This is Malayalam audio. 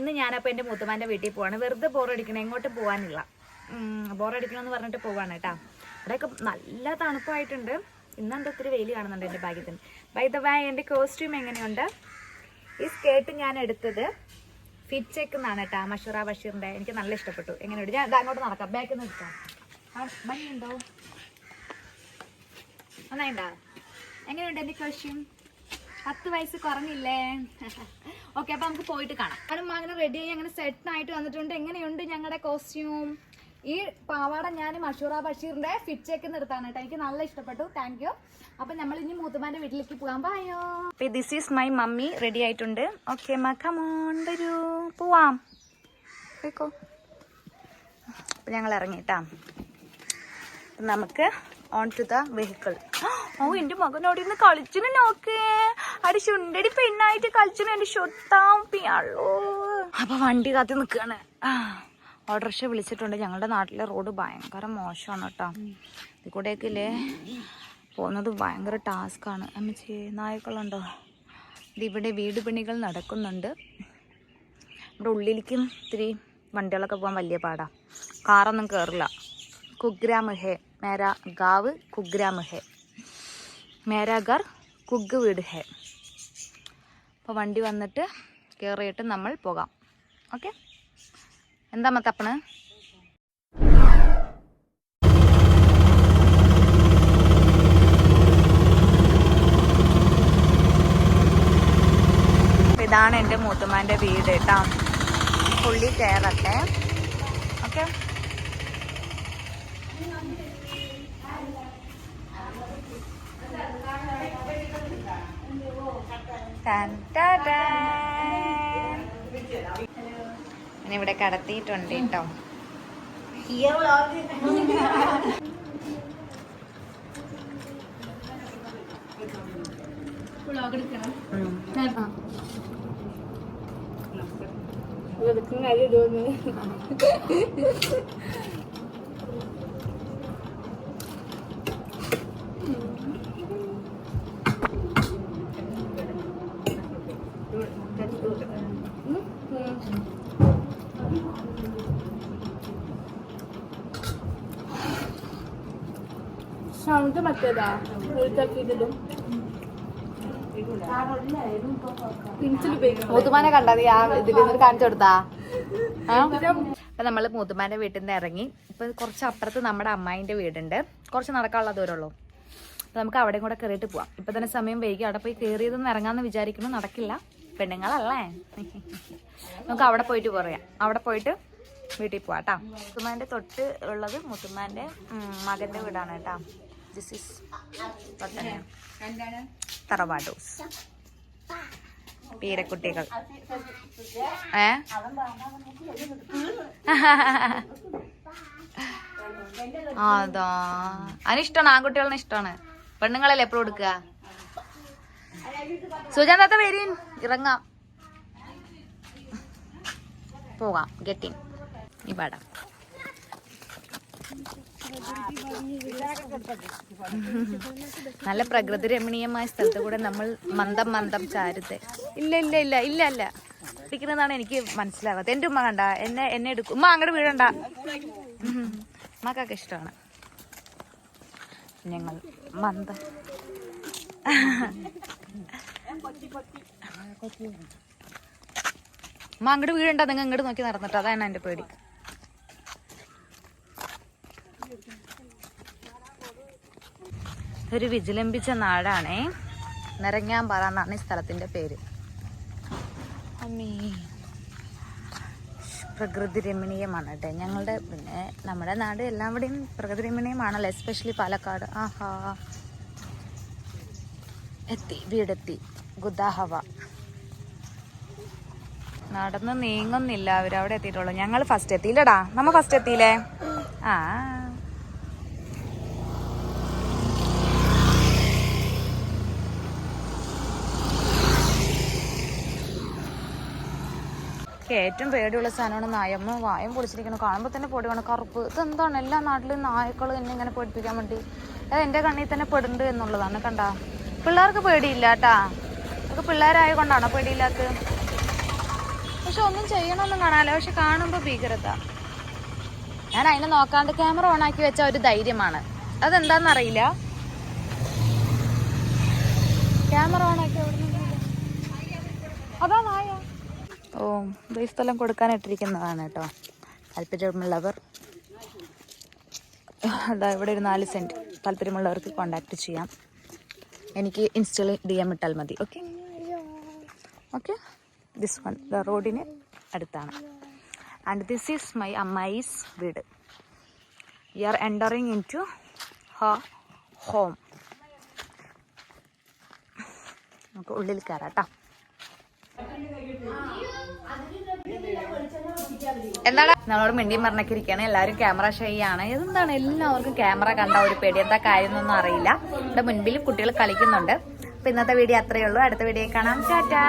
ഇന്ന് ഞാനപ്പോൾ എൻ്റെ മൂത്തമാൻ്റെ വീട്ടിൽ പോവാണ്. വെറുതെ ബോറടിക്കണം, എങ്ങോട്ടും പോകാനില്ല. ബോറടിക്കണമെന്ന് പറഞ്ഞിട്ട് പോവാണ് കേട്ടോ. അവിടെയൊക്കെ നല്ല തണുപ്പായിട്ടുണ്ട്. ഇന്നെന്താ ഒത്തിരി വെയിൽ കാണുന്നുണ്ട് എൻ്റെ ഭാഗ്യത്തിന്. ബൈ ദ വേ, എൻ്റെ കോസ്റ്റ്യൂം എങ്ങനെയുണ്ട്? ഈ സ്കേർട്ട് ഞാൻ എടുത്തത് ഫിറ്റ് ചെക്ക് എന്നാണ് കേട്ടോ, മഷൂറ ബഷീറിൻ്റെ. എനിക്ക് നല്ല ഇഷ്ടപ്പെട്ടു. എങ്ങനെയുണ്ട്? ഞാൻ അങ്ങോട്ട് നടക്കാം, ബാക്കിൽ നിന്ന് എടുക്കാം. ഭംഗിയുണ്ടോ? നന്നായിണ്ടാ? എങ്ങനെയുണ്ട് എൻ്റെ കോസ്റ്റ്യൂം? 10 വയസ്സ് കുറഞ്ഞില്ലേ? ഓക്കെ, അപ്പോൾ നമുക്ക് പോയിട്ട് കാണാം. കാരണം അങ്ങനെ റെഡിയായി അങ്ങനെ സെറ്റായിട്ട് വന്നിട്ടുണ്ട്. എങ്ങനെയുണ്ട് ഞങ്ങളുടെ കോസ്റ്റ്യൂം? ഈ പാവാട ഞാൻ മഷൂറ ബഷീറിൻ്റെ ഫിറ്റ് ചെക്ക് എടുത്താണ് കേട്ടോ. എനിക്ക് നല്ല ഇഷ്ടപ്പെട്ടു. Thank you. അപ്പം നമ്മൾ ഇനി മൂത്തുമാൻ്റെ വീട്ടിലേക്ക് പോകാൻ പായോ. This is my mummy ready ആയിട്ടുണ്ട്. ഓക്കെ മാ, കമോൺ, വരൂ, പോവാം. കേൾക്കോ. അപ്പം ഞങ്ങൾ ഇറങ്ങിട്ടാ. നമുക്ക് ഓൺ ടു ദ വെഹിക്കിൾ. ഓ, എൻ്റെ മകനോട് ഇന്ന് കളിച്ചിന് നോക്കേ. അടി ചുണ്ടടി പെണ്ണായിട്ട് കളിച്ചിന് എൻ്റെ ഷൊത്താം പിയാളോ. അപ്പൊ വണ്ടി കാത്തി നിൽക്കുകയാണ്. ഓട്ടോറിക്ഷ വിളിച്ചിട്ടുണ്ട്. ഞങ്ങളുടെ നാട്ടിലെ റോഡ് ഭയങ്കര മോശമാണ് കേട്ടോ. ഇതിൽ കൂടെയൊക്കെ ഇല്ലേ പോകുന്നത് ഭയങ്കര ടാസ്ക്കാണ്. അമ്മച്ചി, നായ്ക്കളുണ്ടോ? ഇതിവിടെ വീട് പണികൾ നടക്കുന്നുണ്ട്. ഇവിടെ ഉള്ളിലേക്കും ഇത്തിരി വണ്ടികളൊക്കെ പോകാൻ വലിയ പാടാ. കാറൊന്നും കയറില്ല. കുഗ്രാം ഹേ, മേരാ ഗാവ് കുഗ്രാം ഹേ, മേരാ ഘർ കുഗ് വീട് ഹേ. അപ്പോൾ വണ്ടി വന്നിട്ട് കയറിയിട്ട് നമ്മൾ പോകാം. ഓക്കെ, എന്താ മത്തപ്പണ്? ഇതാണ് എൻ്റെ മൂത്തുമാൻ്റെ വീട് കേട്ടോ. പുള്ളി കയറട്ടെ. ഓക്കെ, ഇവിടെ കടത്തിയിട്ടുണ്ട് കേട്ടോ. സൗണ്ട് മറ്റേതാ മൂത്തുമാനെ കണ്ടാ നീ ആ ഇതിൽ നിന്ന് കാണിച്ചു കൊടുത്താ? അപ്പൊ നമ്മള് മൂത്തുമാന്റെ വീട്ടിൽ നിന്ന് ഇറങ്ങി. ഇപ്പൊ കുറച്ച് അപ്പുറത്ത് നമ്മുടെ അമ്മായിന്റെ വീടുണ്ട്. കുറച്ച് നടക്കാനുള്ള ദൂരമുള്ളൂ. അപ്പൊ നമുക്ക് അവിടെ കൂടെ കയറിയിട്ട് പോവാം. ഇപ്പൊ തന്നെ സമയം വൈകി. അവിടെ പോയി കയറിയതൊന്നും ഇറങ്ങാന്ന് വിചാരിക്കുന്നു. നടക്കില്ല, പെണ്ണുങ്ങളല്ലേ. നമുക്ക് അവിടെ പോയിട്ട് പറയാം. അവിടെ പോയിട്ട് വീട്ടിൽ പോവാം കേട്ടോ. മുത്തുമാന്റെ തൊട്ട് ഉള്ളത് മുത്തുമാന്റെ മകന്റെ വീടാണ് കേട്ടോ. ദിസ് ഈസ് തറവാടൂസ്. പീരക്കുട്ടികൾ. അതാ അതിനിഷ്ടമാണ്. ആൺകുട്ടികളെ ഇഷ്ടമാണ്. പെണ്ണുങ്ങളല്ലേ എപ്പോഴും എടുക്കുക. സുജാത വരീൻ, ഇറങ്ങാം, പോകാം. ഗെറ്റിൻ ഇവിടെ നല്ല പ്രകൃതി രമണീയമായ സ്ഥലത്ത് കൂടെ നമ്മൾ മന്ദം മന്ദം ചാരുത്തെ. ഇല്ല ഇല്ല ഇല്ല ഇല്ല അല്ല ഇരിക്കുന്നതാണ് എനിക്ക് മനസ്സിലാവാത്തത്. എൻ്റെ ഉമ്മ കണ്ട എന്നെ എടുക്കും. ഉമ്മ അങ്ങോട്ട് വീഴണ്ട. ഉമ്മക്കൊക്കെ ഇഷ്ടമാണ്. ഞങ്ങൾ മന്ദ ഉമ്മ അങ്ങോട്ട് വീഴണ്ട. നിങ്ങൾ ഇങ്ങോട്ട് നോക്കി നടന്നിട്ട്. അതാണ് എൻ്റെ പേടി. ഒരു വിജിലംബിച്ച നാടാണേ. നിറങ്ങാമ്പാറ എന്നാണ് ഈ സ്ഥലത്തിന്റെ പേര്. അമ്മീ, പ്രകൃതി രമണീയമാണ് കേട്ടോ ഞങ്ങളുടെ. പിന്നെ നമ്മുടെ നാട് എല്ലാവിടെയും പ്രകൃതി രമണീയമാണല്ലോ, എസ്പെഷ്യലി പാലക്കാട്. ആഹാ, എത്തി, വീടെത്തി. ഗുദാഹവ. നടന്ന് നീങ്ങുന്നില്ല അവരവിടെ എത്തിയിട്ടുള്ളൂ. ഞങ്ങൾ ഫസ്റ്റ് എത്തിയില്ലടാ. നമ്മ ഫസ്റ്റ് എത്തിയില്ലേ? ആ, ഏറ്റവും പേടിയുള്ള സാധനമാണ് നായമ്മ. വായം പൊളിച്ചിരിക്കണം. കാണുമ്പോൾ തന്നെ പൊടി വേണം. കറുപ്പ്. ഇതെന്താണ്? എല്ലാ നാട്ടിലും നായ്ക്കൾ എന്നെ ഇങ്ങനെ പേടിപ്പിക്കാൻ വേണ്ടി. അത് എൻ്റെ കണ്ണിൽ തന്നെ പെടുന്നുണ്ട് എന്നുള്ളതാണ്. കണ്ട, പിള്ളേർക്ക് പേടിയില്ല കേട്ടാ. അതൊക്കെ പിള്ളേരായ കൊണ്ടാണോ പേടിയില്ലാത്തത്? പക്ഷെ ഒന്നും ചെയ്യണമെന്നും കാണാലോ, പക്ഷെ കാണുമ്പോ ഭീകരത. ഞാൻ അതിനെ നോക്കാണ്ട് ക്യാമറ ഓൺ ആക്കി വെച്ച ഒരു ധൈര്യമാണ്. അതെന്താന്നറിയില്ല. ക്യാമറ ഓൺ ആക്കി അതാ നായ. ഓ, ഈ സ്ഥലം കൊടുക്കാനിട്ടിരിക്കുന്നതാണ് കേട്ടോ. താല്പര്യമുള്ളവർ അതാ ഇവിടെ ഒരു 4 സെന്റ്. താല്പര്യമുള്ളവർക്ക് കോണ്ടാക്ട് ചെയ്യാം. എനിക്ക് ഇൻസ്റ്റയിൽ DM ഇട്ടാൽ മതി. Okay okay. ദിസ് വൺ റോഡിന് അടുത്താണ്. ആൻഡ് ദിസ് ഈസ് മൈ അമ്മായിസ് വീട്. We are entering into her home. നമുക്ക് ഉള്ളിൽ കയറാം കേട്ടോ. എന്താണ് നമ്മളോട് മിണ്ടിയും പറഞ്ഞൊക്കെ ഇരിക്കുകയാണ്. എല്ലാവരും ക്യാമറ ഷൈ ആണ്. എന്താണ് എല്ലാവർക്കും ക്യാമറ കണ്ട ഒരു പേടി, എന്താ കാര്യം എന്നൊന്നും അറിയില്ല. ഇവിടെ മുൻപിൽ കുട്ടികൾ കളിക്കുന്നുണ്ട്. അപ്പൊ ഇന്നത്തെ വീഡിയോ അത്രയേ ഉള്ളൂ. അടുത്ത വീഡിയോ കാണാം. ടാറ്റാ.